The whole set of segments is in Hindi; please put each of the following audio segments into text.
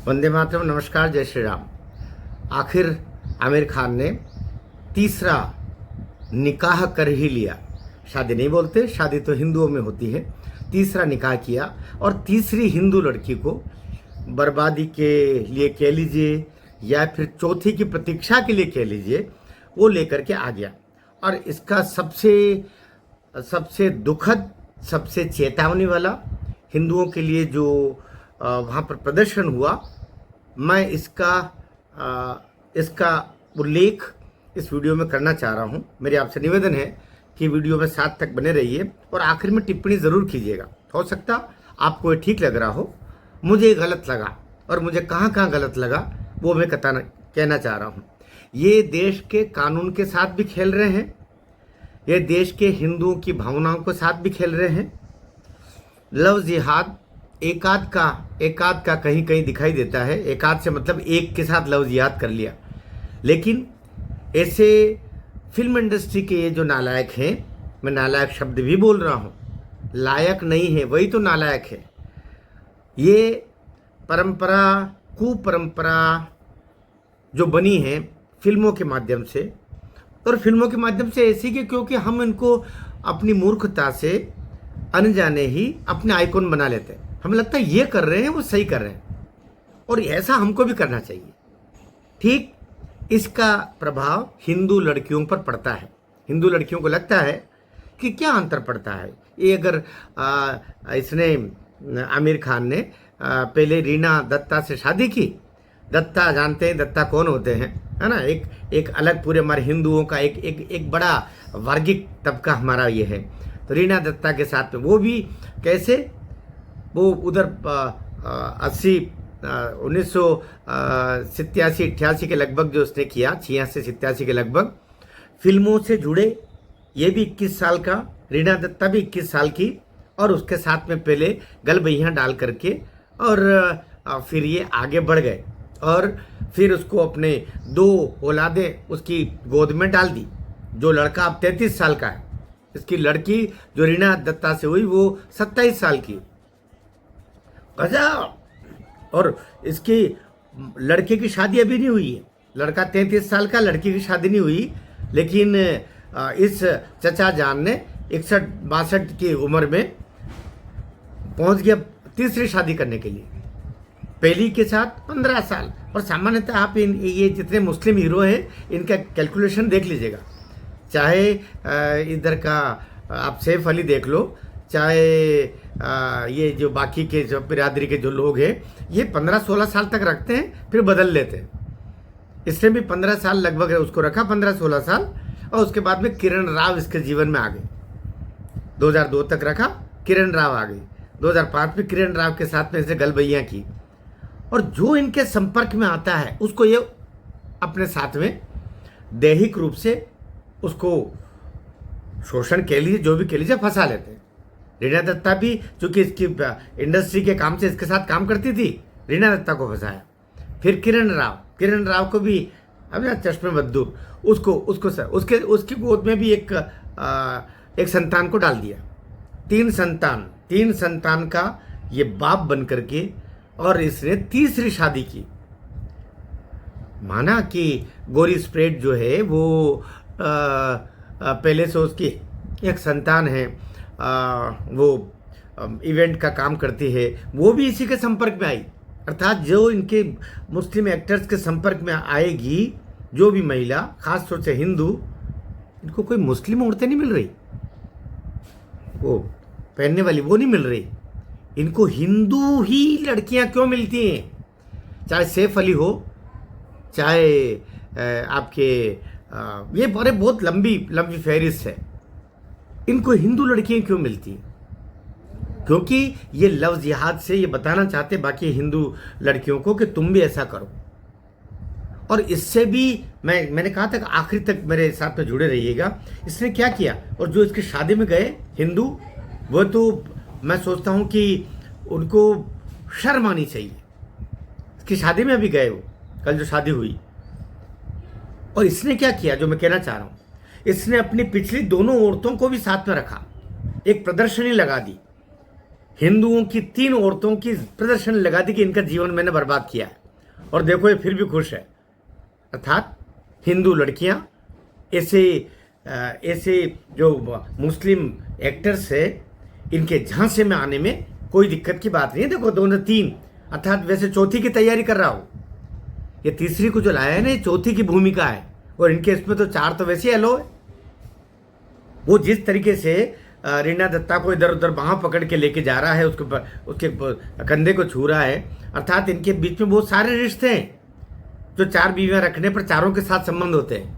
वंदे मातरम। नमस्कार, जय श्री राम। आखिर आमिर खान ने तीसरा निकाह कर ही लिया। शादी नहीं बोलते, शादी तो हिंदुओं में होती है। तीसरा निकाह किया और तीसरी हिंदू लड़की को बर्बादी के लिए कह लीजिए या फिर चौथी की प्रतीक्षा के लिए कह लीजिए, वो लेकर के आ गया। और इसका सबसे दुखद, सबसे चेतावनी वाला हिंदुओं के लिए जो वहाँ पर प्रदर्शन हुआ, मैं इसका उल्लेख इस वीडियो में करना चाह रहा हूँ। मेरी आपसे निवेदन है कि वीडियो में साथ तक बने रहिए और आखिर में टिप्पणी ज़रूर कीजिएगा। हो सकता आपको ये ठीक लग रहा हो, मुझे गलत लगा, और मुझे कहाँ कहाँ गलत लगा वो मैं कहना चाह रहा हूँ। ये देश के कानून के साथ भी खेल रहे हैं, ये देश के हिंदुओं की भावनाओं के साथ भी खेल रहे हैं। लव जिहाद एकाध का कहीं कहीं दिखाई देता है। एकाध से मतलब एक के साथ लव जिहाद कर लिया, लेकिन ऐसे फिल्म इंडस्ट्री के ये जो नालायक हैं, मैं नालायक शब्द भी बोल रहा हूँ, लायक नहीं है, वही तो नालायक है। ये परंपरा, कुपरंपरा जो बनी है फिल्मों के माध्यम से, और फिल्मों के माध्यम से ऐसी कि क्योंकि हम इनको अपनी मूर्खता से अनजाने ही अपने आइकॉन बना लेते हैं। हमें लगता है ये कर रहे हैं वो सही कर रहे हैं, और ऐसा हमको भी करना चाहिए। ठीक इसका प्रभाव हिंदू लड़कियों पर पड़ता है। हिंदू लड़कियों को लगता है कि क्या अंतर पड़ता है ये, अगर इसने आमिर खान ने पहले रीना दत्ता से शादी की। दत्ता जानते हैं दत्ता कौन होते हैं, है ना। एक अलग पूरे हमारे हिंदुओं का एक बड़ा वर्गिक तबका हमारा ये है। तो रीना दत्ता के साथ में वो भी कैसे, वो उधर 1987-88 के लगभग जो उसने किया, 86-87 के लगभग, फिल्मों से जुड़े। ये भी 21 साल का, रीना दत्ता भी 21 साल की, और उसके साथ में पहले गलबैया डाल करके और फिर ये आगे बढ़ गए, और फिर उसको अपने 2 औलादें उसकी गोद में डाल दी। जो लड़का अब 33 साल का है, इसकी लड़की जो रीना दत्ता से हुई वो 27 साल की। गजब। और इसकी लड़के की शादी अभी नहीं हुई है। लड़का 33 साल का, लड़की की शादी नहीं हुई, लेकिन इस चचा जान ने 61-62 की उम्र में पहुंच गया तीसरी शादी करने के लिए। पहली के साथ 15 साल। और सामान्यतः आप ये जितने मुस्लिम हीरो हैं, इनका कैलकुलेशन देख लीजिएगा। चाहे इधर का आप सैफ अली देख लो, चाहे ये जो बाकी के जो बिरादरी के जो लोग हैं, ये 15-16 साल तक रखते हैं, फिर बदल लेते हैं। इसने भी 15 साल लगभग उसको रखा, 15-16 साल, और उसके बाद में किरण राव इसके जीवन में आ गई। 2002 तक रखा, किरण राव आ गई। 2005 में किरण राव के साथ में इसने गलबैया की, और जो इनके संपर्क में आता है उसको ये अपने साथ में दैहिक रूप से उसको शोषण के लिए, जो भी के लिए, फंसा लेते हैं। रीना दत्ता भी चूंकि इसकी इंडस्ट्री के काम से इसके साथ काम करती थी, रीना दत्ता को फंसाया। फिर किरण राव को भी अब ना चश्मे बद्दू, उसकी गोद में भी एक संतान को डाल दिया। 3 संतान का ये बाप बन करके, और इसने तीसरी शादी की। माना कि गोरी स्प्रेड जो है वो पहले से उसकी एक संतान है, वो इवेंट का काम करती है, वो भी इसी के संपर्क में आई। अर्थात जो इनके मुस्लिम एक्टर्स के संपर्क में आएगी, जो भी महिला, खास तौर से हिंदू, इनको कोई मुस्लिम औरतें नहीं मिल रही, वो पहनने वाली वो नहीं मिल रही, इनको हिंदू ही लड़कियां क्यों मिलती हैं। चाहे सैफ अली हो, चाहे आपके ये बहुत लंबी फहरिस्त है। इनको हिंदू लड़कियां क्यों मिलती हैं? क्योंकि ये लव जिहाद से ये बताना चाहते बाकी हिंदू लड़कियों को कि तुम भी ऐसा करो। और इससे भी मैंने कहा था कि आखिर तक मेरे साथ में जुड़े रहिएगा। इसने क्या किया, और जो इसकी शादी में गए हिंदू, वो तो मैं सोचता हूँ कि उनको शर्म आनी चाहिए। इसकी शादी में भी गए, वो कल जो शादी हुई। और इसने क्या किया, जो मैं कहना चाह रहा हूँ, इसने अपनी पिछली दोनों औरतों को भी साथ में रखा, एक प्रदर्शनी लगा दी हिंदुओं की 3 औरतों की प्रदर्शन लगा दी कि इनका जीवन मैंने बर्बाद किया है, और देखो ये फिर भी खुश है। अर्थात हिंदू लड़कियां ऐसे ऐसे जो मुस्लिम एक्टर्स है, इनके झांसे में आने में कोई दिक्कत की बात नहीं है। देखो दोनों 3, अर्थात वैसे चौथी की तैयारी कर रहा हूं। ये तीसरी को जो लाया है ना, ये चौथी की भूमिका है, और इनके इसमें तो 4 तो वैसे एलो है। वो जिस तरीके से रीना दत्ता को इधर उधर बाँह पकड़ के लेके जा रहा है, उसके कंधे को छू रहा है, अर्थात इनके बीच में बहुत सारे रिश्ते हैं जो 4 बीवियां रखने पर चारों के साथ संबंध होते हैं।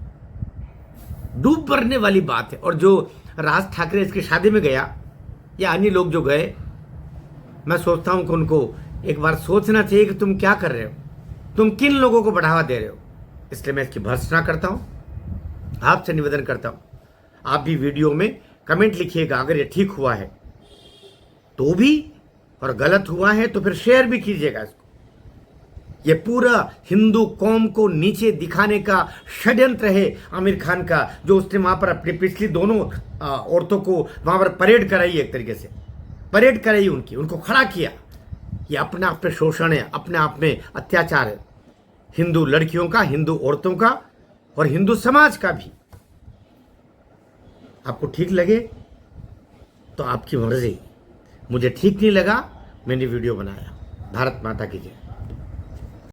डूब मरने वाली बात है। और जो राज ठाकरे इसकी शादी में गया या अन्य लोग जो गए, मैं सोचता हूं कि उनको एक बार सोचना चाहिए कि तुम क्या कर रहे हो, तुम किन लोगों को बढ़ावा दे रहे हो। इसलिए मैं इसकी भर्त्सना करता हूं, आपसे निवेदन करता हूं आप भी वीडियो में कमेंट लिखिएगा। अगर ये ठीक हुआ है तो भी, और गलत हुआ है तो फिर शेयर भी कीजिएगा इसको। ये पूरा हिंदू कौम को नीचे दिखाने का षड्यंत्र है आमिर खान का, जो उसने वहां पर अपनी पिछली दोनों औरतों को वहां पर परेड कराई, एक तरीके से परेड कराई उनको खड़ा किया। ये अपने आप में शोषण है, अपने आप में अत्याचार है, हिंदू लड़कियों का, हिंदू औरतों का और हिंदू समाज का भी। आपको ठीक लगे तो आपकी मर्जी, मुझे ठीक नहीं लगा, मैंने वीडियो बनाया। भारत माता की जय।